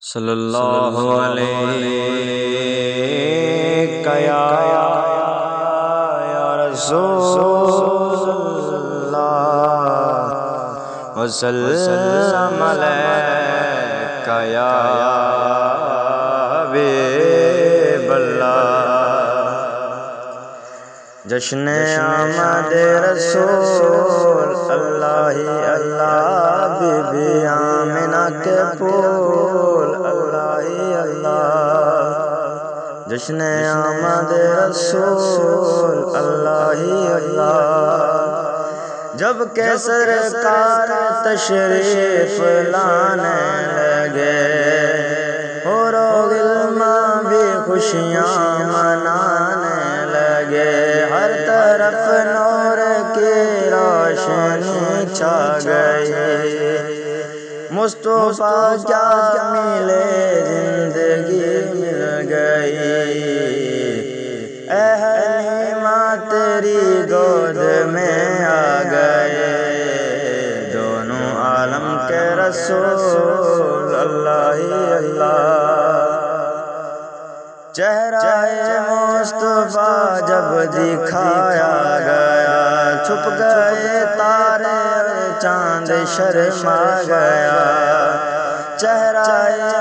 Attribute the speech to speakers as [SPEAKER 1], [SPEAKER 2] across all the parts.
[SPEAKER 1] صلی اللہ علیہ یا رسول اللہ وسلم علیک یا حبیب اللہ۔ جشن آمد رسول اللہ اللہ، بی بی آمنہ کے پھول اللہ اللہ۔ جشن آمد رسول اللہ اللہ، جب کہ سرکار تشریف لانے لگے، حور و غلمان بھی خوشیاں منانے لگے، ہر طرف نور کی روشنی چھا گئی، مصطفیٰ کیا ملے زندگی مل گئی، اہل ایمان تیری گود میں آ گئے، دونوں عالم کے رسول اللہ اللہ۔ چہرہ مصطفیٰ جب دکھایا گیا، چھپ گئے تارے چاند شرما گیا، چہرہ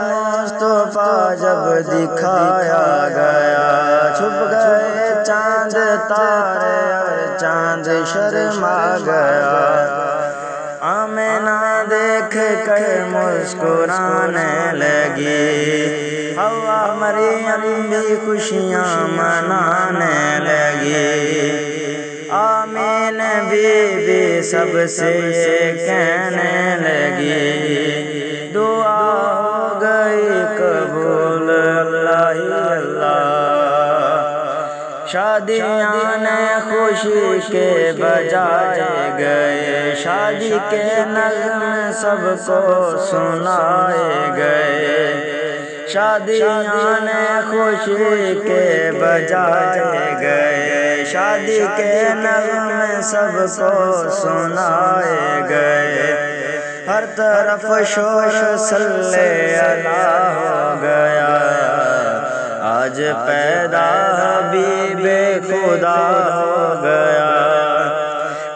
[SPEAKER 1] مصطفیٰ جب دکھایا گیا، چھپ گئے چاند تارے اور چاند شرما گیا، آمنہ دیکھ کر مسکرانے لگی، حوا مریم بھی خوشیاں منانے لگی، آمین بی بی سب سے یہ کہنے لگی، دعا ہو گئی قبول اللہ اللہ۔ شادیاں خوشی کے بجائے گئے، شادی کے نظم سب کو سنائے گئے، شادیاں خوشی کے بجائے گئے، شادی کے نظم سب کو سنائے گئے، ہر طرف شور صلی اللہ ہو گیا، آج پیدا حبیب خدا ہو گیا۔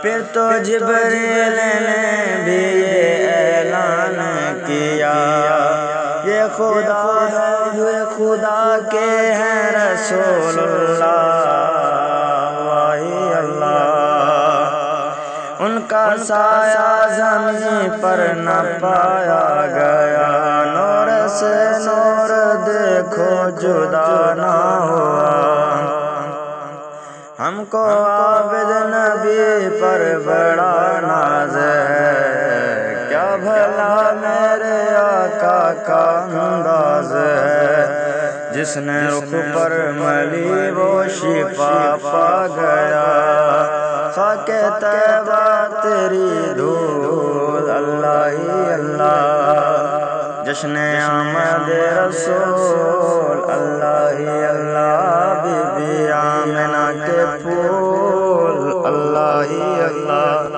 [SPEAKER 1] پھر تو جبریل نے بھی یہ اعلان کیا، یہ خدا ہے، یہ خدا کے ہیں رسول اللہ اللہ۔ ان کا سایہ زمین پر نہ پایا گیا، نور سے نور دیکھو جدا نہ ہوا، ہم کو عابد نبی پر بڑا ناز ہے، کیا بھلا میرے آقا کا انداز ہے، جس نے رخ پر ملی وہ شفا پا گیا، خاک طیبہ تیری دھول اللہ اللہ۔ جشن آمد رسول اللہ اللہ، بی بی آمنہ کے پھول اللہ اللہ۔